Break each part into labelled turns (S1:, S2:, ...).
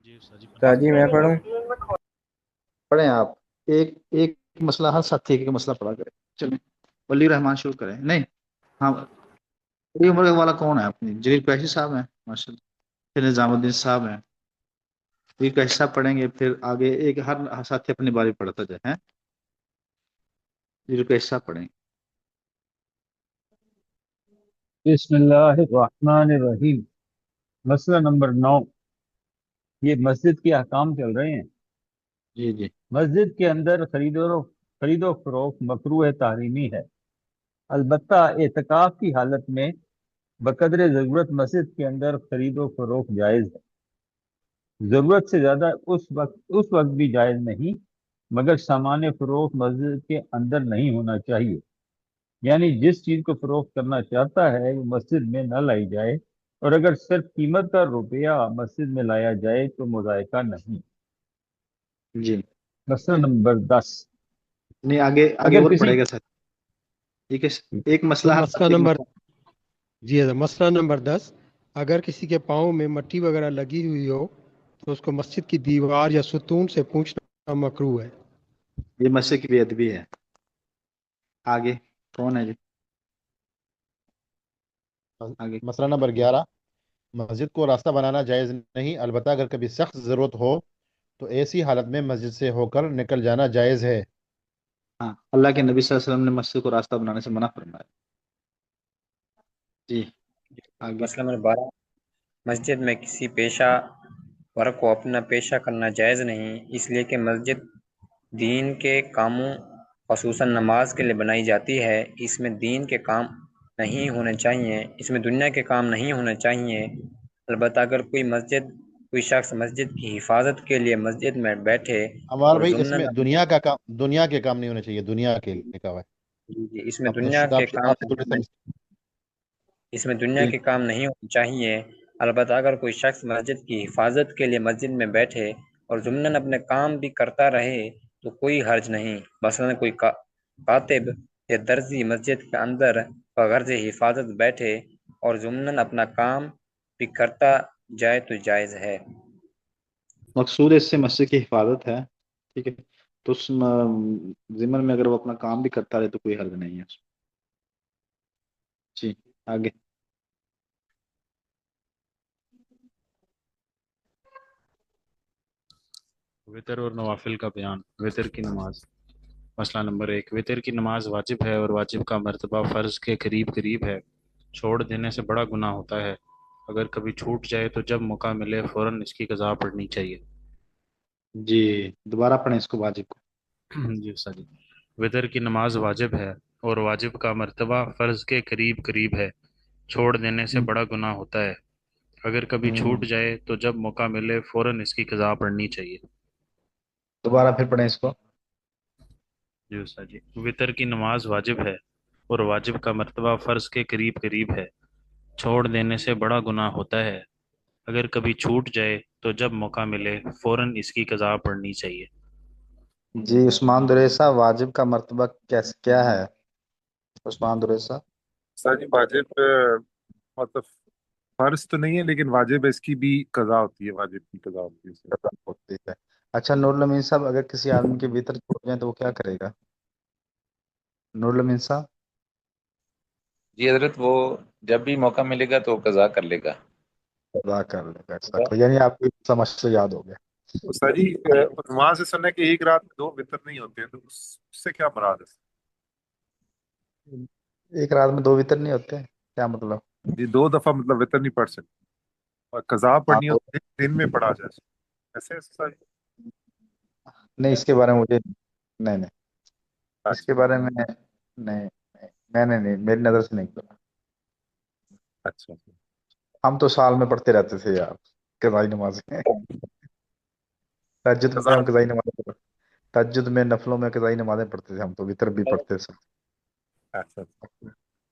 S1: جی استاد جی پڑھیں۔
S2: تاجی میں پڑھوں؟
S3: پڑھیں آپ۔ ایک ایک مسئلہ ہر ساتھی ایک مسئلہ پڑھا کرے۔ چلیں ولی رحمان شروع کریں۔ نہیں، ہاں، بڑی عمر والا کون ہے اپنی؟ جلیل قریشی صاحب ہیں ماشاء اللہ، پھر نظام الدین صاحب ہیں، جلیل قریشی صاحب پڑھیں گے، پھر آگے ایک ہر ساتھی اپنی باری پڑھتا جائے ہیں۔ جلیل قریشی صاحب پڑھیں گے۔
S4: بسم اللہ الرحمن الرحیم۔ مسئلہ نمبر 9، یہ مسجد کے احکام چل رہے ہیں۔
S3: جی جی
S4: مسجد کے اندر خرید و فروخت مکروہ تحریمی ہے، البتہ اعتکاف کی حالت میں بقدر ضرورت مسجد کے اندر خرید و فروخت جائز ہے۔ ضرورت سے زیادہ اس وقت بھی جائز نہیں، مگر سامان فروخت مسجد کے اندر نہیں ہونا چاہیے، یعنی جس چیز کو فروخت کرنا چاہتا ہے وہ مسجد میں نہ لائی جائے، اور اگر صرف قیمت کا روپیہ مسجد میں لایا جائے تو مذائقہ نہیں۔
S3: جی
S4: مسئلہ نمبر 10،
S3: نہیں، آگے آگے
S4: اگر
S3: اور
S4: کسی
S3: پڑھے گا سر؟ ٹھیک ہے، ایک مسئلہ ہر
S1: مسئلہ
S3: ساتھی ایک
S1: نمبر
S3: مسئلہ۔
S1: جی حضرت، مسئلہ نمبر 10، اگر کسی کے پاؤں میں مٹی وغیرہ لگی ہوئی ہو تو اس کو مسجد کی دیوار یا ستون سے پوچھنا مکروہ ہے۔
S3: یہ مسجد کی بے ادبی ہے۔ آگے کون ہے جی؟ آگے
S5: مسئلہ نمبر 11، مسجد کو راستہ بنانا جائز نہیں، البتہ اگر کبھی سخت ضرورت ہو تو ایسی حالت میں مسجد سے ہو کر نکل جانا جائز ہے۔
S3: ہاں، اللہ کے نبی صلی اللہ علیہ وسلم نے مسجد کو راستہ بنانے سے منع فرمایا۔ جی آگے۔
S6: مسئلہ نمبر 12، مسجد میں کسی پیشہ ور کو اپنا پیشہ کرنا جائز نہیں، اس لیے کہ مسجد دین کے کاموں خصوصاً نماز کے لیے بنائی جاتی ہے، اس میں دین کے کام نہیں ہونے چاہیے، اس میں دنیا کے کام نہیں ہونے چاہیے۔ البتہ اگر کوئی شخص مسجد کی حفاظت کے لیے مسجد میں بیٹھے
S5: ہمارا
S6: اور
S5: بھائی اس
S6: ضمن
S5: میں دنیا کے کام نہیں ہونے چاہیے، دنیا کے لکھا ہوا ہے۔
S6: اس میں
S5: آپ
S6: دنیا کے کام
S5: آپ تھوڑے سا
S6: اس میں دنیا
S3: جی
S6: کے کام نہیں ہونے چاہیے۔ البتہ اگر کوئی شخص مسجد کی حفاظت کے لیے مسجد میں بیٹھے اور ضمن اپنے کام بھی کرتا رہے تو کوئی حرج نہیں۔ مثلا کوئی کاتب یا درزی مسجد کے اندر بغرض حفاظت بیٹھے اور ضمن اپنا کام بھی کرتا جائے تو جائز ہے۔
S3: مقصود اس سے مسجد کی حفاظت ہے، ٹھیک ہے، تو اس ضمن میں اگر وہ اپنا کام بھی کرتا رہے تو کوئی حرج نہیں ہے اس میں۔ جی آگے۔
S1: وطر اور نوافل کا بیان۔ وطر کی نماز۔ مسئلہ نمبر 1، وطر کی نماز واجب ہے اور واجب کا مرتبہ فرض کے قریب قریب ہے، چھوڑ دینے سے بڑا گناہ ہوتا ہے، اگر کبھی چھوٹ جائے تو جب موقع ملے فوراً اس کی قضا پڑھنی چاہیے۔
S3: جی دوبارہ پڑھیں اس کو، واجب کو۔
S1: جی استاد جی، وطر کی نماز واجب ہے اور واجب کا مرتبہ فرض کے قریب قریب ہے، چھوڑ دینے سے بڑا گناہ ہوتا ہے، اگر کبھی چھوٹ جائے تو جب موقع ملے فوراً اس کی قضا پڑھنی چاہیے۔
S3: دوبارہ پھر پڑھیں اس کو۔
S1: جی استاد جی، وطر کی نماز واجب ہے اور واجب کا مرتبہ فرض کے قریب قریب ہے، چھوڑ دینے سے بڑا گناہ ہوتا ہے، اگر کبھی چھوٹ جائے تو جب موقع ملے فوراً اس کی قضا پڑھنی چاہیے۔
S3: جی عثمان دریسا، واجب کا مرتبہ کیا ہے؟ عثمان دریسا۔
S7: سر جی واجب مطلب فرض تو نہیں ہے، لیکن واجب ہے، اس کی بھی قضا ہوتی ہے، واجب کی قضا ہوتی ہے سر۔
S3: ہوتی ہے۔ اچھا نور الامین صاحب، اگر کسی آدمی کے وطر چھوڑ جائیں تو وہ کیا کرے گا؟ نور الامین صاحب۔
S8: جی حضرت، وہ جب بھی موقع ملے گا تو قضا کر لے گا۔
S3: ادا کر لے گا، ایسا یعنی آپ کی سمجھ سے یاد ہو گیا۔
S7: تو سر جی وہاں سے سننا کہ ایک رات میں 2 وطر نہیں ہوتے ہیں، تو اس سے کیا مراد ہے؟
S3: ایک رات میں 2 وطر نہیں ہوتے، کیا مطلب؟
S7: جی 2 دفعہ مطلب وطر نہیں پڑھ سکتے، اور قضا
S3: ہاں
S7: پڑھنی ہو تو دن میں پڑھا جائے، ایسے سر جی؟
S3: نہیں، اس کے بارے میں مجھے نہیں نہیں اس کے
S7: اچھا
S3: بارے میں نہیں میں نے نہیں، میری نظر سے نہیں پڑا۔
S7: اچھا
S3: ہم تو سال میں پڑھتے رہتے تھے یار قضائی نمازیں، تہجد میں
S7: قضا،
S3: ہم قضائی نمازیں پڑھتے، تہجد میں نفلوں میں قضائی نمازیں پڑھتے تھے ہم، تو وطر بھی پڑھتے تھے۔
S7: اچھا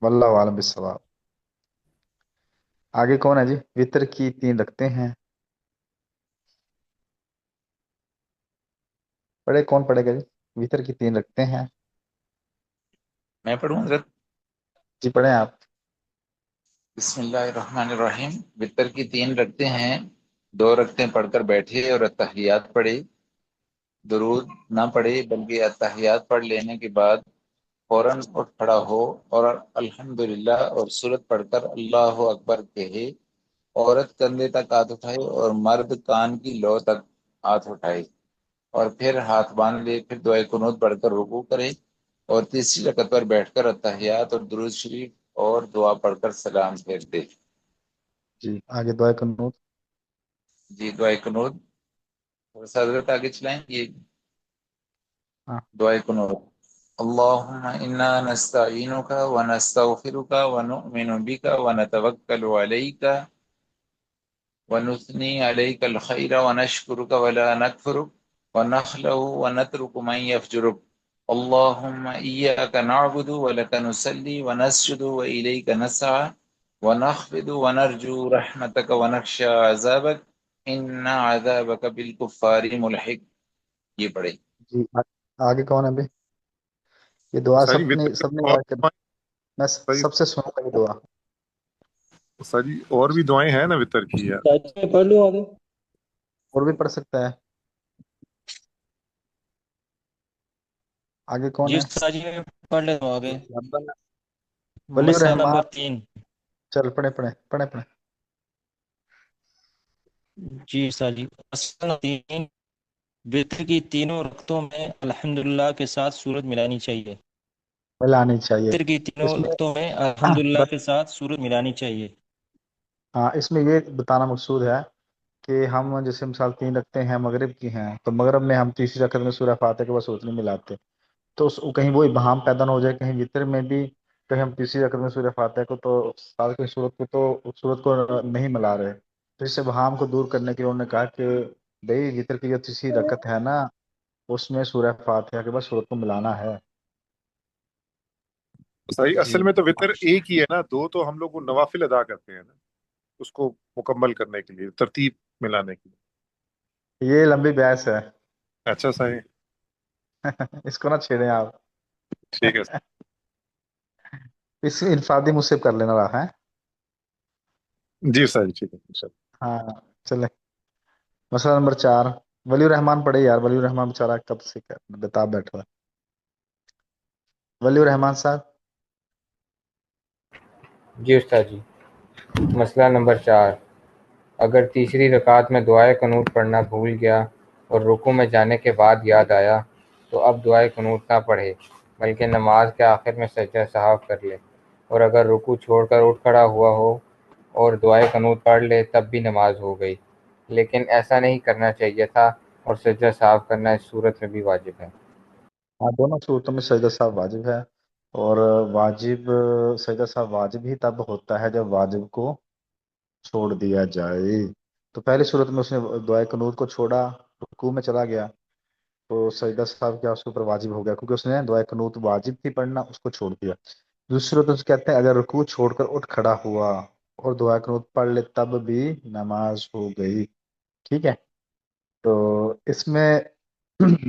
S3: واللہ عالم بالصواب۔ آگے کون ہے جی؟ وطر کی 3 رکھتے ہیں، پڑھے کون پڑھے گا جی؟ وطر کی 3 رکھتے ہیں،
S8: میں پڑھوں حضرت؟
S3: جی پڑھیں آپ۔
S8: بسم اللہ الرحمن الرحیم۔ وطر کی 3 رکھتے ہیں، 2 رکعتیں پڑھ کر بیٹھے اور اتحیات پڑھے، درود نہ پڑھے بلکہ اتحیات پڑھ لینے کے بعد فوراً اٹھ کھڑا ہو اور الحمدللہ اور سورت پڑھ کر اللہ اکبر کہے، عورت کندھے تک ہاتھ اٹھائے اور مرد کان کی لو تک ہاتھ اٹھائے اور پھر ہاتھ باندھ لے، پھر دعائے قنوت پڑھ کر رکوع کرے اور تیسری رکعت پر بیٹھ کر اتحیات اور درود شریف اور دعا پڑھ کر سلام پھیر دے۔
S3: جی آگے دعائے قنوت۔
S8: جی دعائے قنوت تھوڑا سا حضرت آگے چلائیں یہ
S3: ہاں
S8: دعائے قنوت۔ اللهم إنا نستعينك ونستغفرك ونؤمن بك ونتوكل عليك ونثني عليك الخير ونشكرك ولا نكفرك ونخلع ونترك من يفجرك اللهم إياك نعبد ولك نصلي ونسجد وإليك نسعى ونخفض ونرجو رحمتك ونخشى عذابك إن عذابك بالكفار ملحق۔ یہ پڑھے۔
S3: جی آگے کون ہے ابھی؟ یہ دعا
S7: ساری وطر
S3: سب نے
S7: اور
S3: یاد کرنی، میں سب سے سنوں گا یہ دعا۔
S7: ساری اور بھی دعائیں ہیں نا وطر کی یار۔
S6: پڑھ لوں آگے؟
S3: اور بھی پڑھ سکتا ہے۔ آگے کون
S2: جی
S3: ہے؟
S2: استاد جی میں پڑھ لیتا ہوں آگے۔
S3: ولی
S2: مسئلہ
S3: الرحمان،
S2: نمبر 3۔
S3: چل پڑھیں۔
S2: جی استاد جی، مسئلہ نمبر 3، وتر کی تینوں رکعتوں میں الحمدللہ کے ساتھ سورت ملانی چاہیے۔
S3: ملانی چاہیے
S2: وتر کی تینوں
S3: اس میں۔
S2: رکعتوں میں الحمدللہ کے ساتھ سورت ملانی چاہیے۔
S3: ہاں اس میں یہ بتانا مقصود ہے کہ ہم جیسے مثال 3 رکھتے ہیں مغرب کی ہیں، تو مغرب میں ہم تیسری رکعت میں سورہ فاتحہ کے بعد سورت نہیں ملاتے، تو کہیں وہ ابہام پیدا نہ ہو جائے، کہیں وتر میں بھی کہیں ہم تیسری رکعت میں سورہ فاتحہ کو تو ساتھ کی سورت کو تو اس سورت کو نہیں ملا رہے، تو اس ابہام کو دور کرنے کے لیے انہوں نے کہا کہ بھئی وتر کی جو تیسری رکعت ہے نا اس میں سورہ فاتحہ کے بعد سورت کو ملانا ہے۔
S7: صحیح،
S3: جی
S7: اصل میں تو وطر ایک ہی ہے نا، 2 تو ہم لوگ وہ نوافل ادا کرتے ہیں نا اس کو مکمل کرنے کے لیے، ترتیب ملانے کے لیے۔
S3: یہ لمبی بحث ہے،
S7: اچھا صحیح،
S3: اس کو نہ چھیڑیں آپ۔
S7: ٹھیک ہے۔
S3: اس انفرادی مجھ سے کر لینا رہا ہے۔
S7: جی صحیح، ٹھیک ہے انشاءاللہ۔
S3: ہاں چلیں، مسئلہ نمبر 4، ولی الرحمان پڑھے یار، ولی الرحمان بیچارہ کب سے بتاب بیٹھا ہے۔ ولی الرحمان صاحب۔
S9: جی استاد جی، مسئلہ نمبر 4، اگر تیسری رکعت میں دعائے قنوت پڑھنا بھول گیا اور رکوع میں جانے کے بعد یاد آیا تو اب دعائے قنوت نہ پڑھے بلکہ نماز کے آخر میں سجدہ سہو کر لے، اور اگر رکوع چھوڑ کر اٹھ کھڑا ہوا ہو اور دعائے قنوت پڑھ لے تب بھی نماز ہو گئی، لیکن ایسا نہیں کرنا چاہیے تھا اور سجدہ سہو کرنا اس صورت میں بھی واجب ہے۔
S3: ہاں دونوں صورتوں میں سجدہ صاحب واجب ہے، اور واجب سجدہ صاحب واجب ہی تب ہوتا ہے جب واجب کو چھوڑ دیا جائے۔ تو پہلی صورت میں اس نے دعائے قنوت کو چھوڑا، رکوع میں چلا گیا، تو سجدہ صاحب کیا اس کے اوپر واجب ہو گیا، کیونکہ اس نے دعائے قنوت واجب تھی پڑھنا، اس کو چھوڑ دیا۔ دوسری صورت میں سے کہتے ہیں اگر رکوع چھوڑ کر اٹھ کھڑا ہوا اور دعائے قنوت پڑھ لے تب بھی نماز ہو گئی۔ ٹھیک ہے، تو اس میں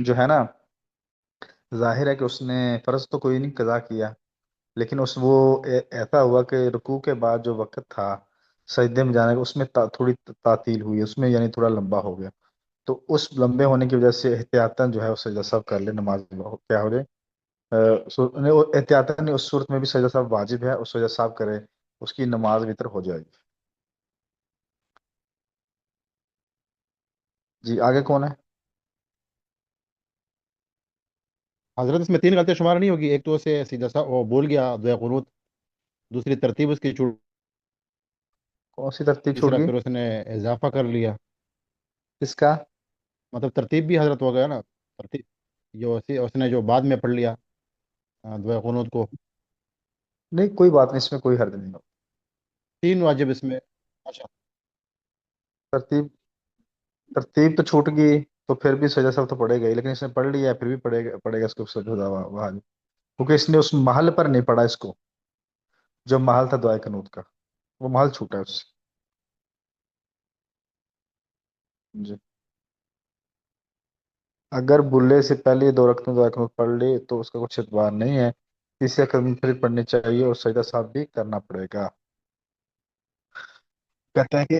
S3: جو ہے نا ظاہر ہے کہ اس نے فرض تو کوئی نہیں قضا کیا، لیکن وہ ایسا ہوا کہ رکوع کے بعد جو وقت تھا سجدے میں جانے کا اس میں تھوڑی تعطیل ہوئی، اس میں یعنی تھوڑا لمبا ہو گیا، تو اس لمبے ہونے کی وجہ سے احتیاطاً جو ہے وہ سجدہ صاحب کر لے، نماز کیا ہو جائے احتیاطاً اس صورت میں بھی سجدہ صاحب واجب ہے، اس سجدہ صاحب کرے، اس کی نماز وتر ہو جائے گی۔ جی آگے کون ہے؟
S5: حضرت اس میں 3 غلطیاں شمار نہیں ہوگی، ایک تو اسے سیدھا سا وہ بول گیا دعائے قنوت، دوسری ترتیب اس کی چھوٹ،
S3: کون سی ترتیب چھوٹ
S5: تیسرا
S3: گئی؟
S5: پھر اس نے اضافہ کر لیا،
S3: اس کا
S5: مطلب ترتیب بھی حضرت ہو گیا نا، ترتیب جو اس نے جو بعد میں پڑھ لیا دعائے قنوت کو،
S3: نہیں کوئی بات نہیں، اس میں کوئی حرج نہیں ہو،
S5: 3 واجب اس میں۔ اچھا
S3: ترتیب تو چھوٹ گئی تو پھر بھی سجدہ صاحب تو پڑے گا ہی، لیکن اس نے پڑھ لیا ہے پھر بھی پڑے گا اس کو سجدہ واجب، کیونکہ اس نے اس محل پر نہیں پڑھا، اس کو جو محل تھا دعائے قنوت کا وہ محل چھوٹا ہے اس سے۔ جی اگر بلے سے پہلے 2 رکعتیں دعائے قنوت پڑھ لی تو اس کا کچھ اعتبار نہیں ہے، تیسری رکعت میں پھر پڑھنی چاہیے اور سجدہ صاحب بھی کرنا پڑے گا۔ کہتے ہیں کہ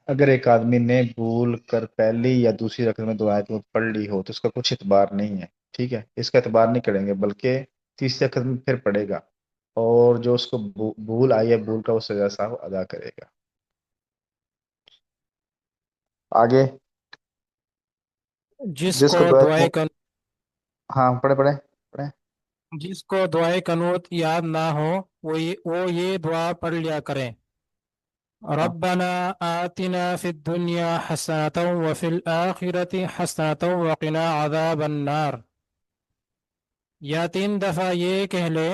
S3: اگر ایک آدمی نے بھول کر پہلی یا دوسری رکعت میں دو آیت پڑھ لی ہو تو اس کا کچھ اعتبار نہیں ہے، ٹھیک ہے، اس کا اعتبار نہیں کریں گے، بلکہ تیسری رکعت میں پھر پڑھے گا، اور جو اس کو بھول آئی ہے بھول کا وہ سزا صاحب ادا کرے گا۔ آگے
S10: جس
S3: جس
S10: کو
S3: کو
S10: دعائے
S3: ہاں پڑھے پڑھے پڑھے۔
S10: جس کو دعائے قنوت یاد نہ ہو وہ یہ دعا پڑھ لیا کریں:
S3: ہاں
S10: ربنا آتنا فی الدنیا حسنة وفی الآخرة حسنة وقنا عذاب النار، یا 3 دفعہ یہ کہہ لے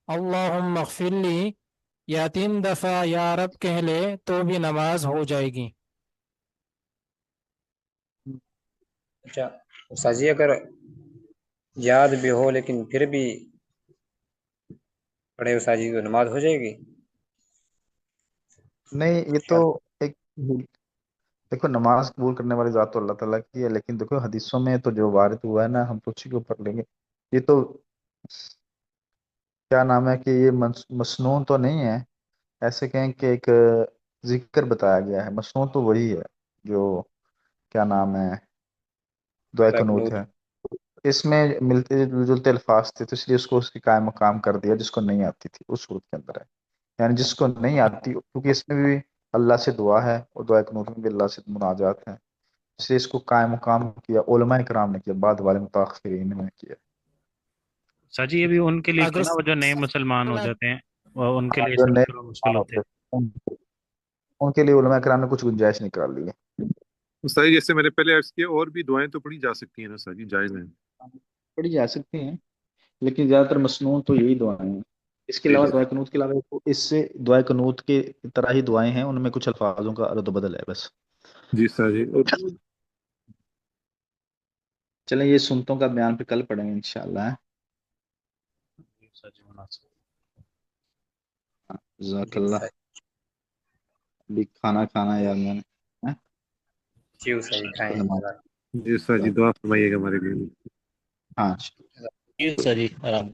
S10: اللہم اغفر لی، یا 3 دفعہ یا رب کہہ لے تو بھی نماز ہو جائے گی۔
S6: اچھا استاد جی، اگر یاد بھی ہو لیکن پھر بھی پڑھے استاد جی تو نماز ہو جائے گی؟
S3: نہیں، یہ تو ایک دیکھو، نماز قبول کرنے والی ذات تو اللہ تعالیٰ کی ہے، لیکن دیکھو حدیثوں میں تو جو وارد ہوا ہے نا، ہم تو اسی کے اوپر لیں گے۔ یہ تو کیا نام ہے کہ یہ مسنون تو نہیں ہے، ایسے کہیں کہ ایک ذکر بتایا گیا ہے، مسنون تو وہی ہے جو کیا نام ہے دعائے قنوت ہے، اس میں ملتے جلتے الفاظ تھے، تو اس لیے اس کو اس کی قائم مقام کر دیا جس کو نہیں آتی تھی اس صورت کے اندر ہے، یعنی جس کو نہیں آتی، کیونکہ اس میں بھی اللہ سے دعا ہے اور دعائے قنوت میں بھی اللہ سے مناجات ہے، اس لیے اس کو قائم مقام کیا علماء کرام نے کیا، بعد والے متاخرین نے کیا۔
S1: سر جی یہ بھی ان کے لیے
S10: اگر
S1: کیا نا، وہ جو نئے مسلمان ہو جاتے ہیں وہ ان کے لیے
S3: جو
S1: سب
S3: نئے
S1: تھوڑا مشکل ہوتے ہیں۔
S3: ان کے لیے علماء کرام نے کچھ گنجائش نکال لی ہے۔
S7: استاد جی جیسے میں نے پہلے عرض کیا، اور بھی دعائیں تو پڑھی جا سکتی ہیں نا استاد جی، جائز ہیں؟
S3: پڑھی جا سکتی ہیں، لیکن زیادہ تر مسنون تو یہی دعائیں ہیں، اس کے
S7: جی
S3: علاوہ
S7: جی
S3: دعائے قنوت کے علاوہ اس سے دعائے قنوت کے طرح ہی دعائیں ہیں، ان میں کچھ الفاظوں کا رد و بدل ہے بس۔
S7: جی استاد جی، اور
S3: چلیں یہ سنتوں کا بیان پہ کل پڑھیں گے انشاءاللہ۔
S1: سر جی مناسب۔
S3: جزاک
S6: جی
S3: اللہ۔
S6: استاد
S3: ابھی کھانا کھانا ہے یار میں نے، ہاں؟
S6: جی استاد جی کھائیں
S3: نماز،
S7: جی استاد جی دعا فرمائیے گا ہمارے لیے۔
S3: ہاں
S2: جی سر جی آرام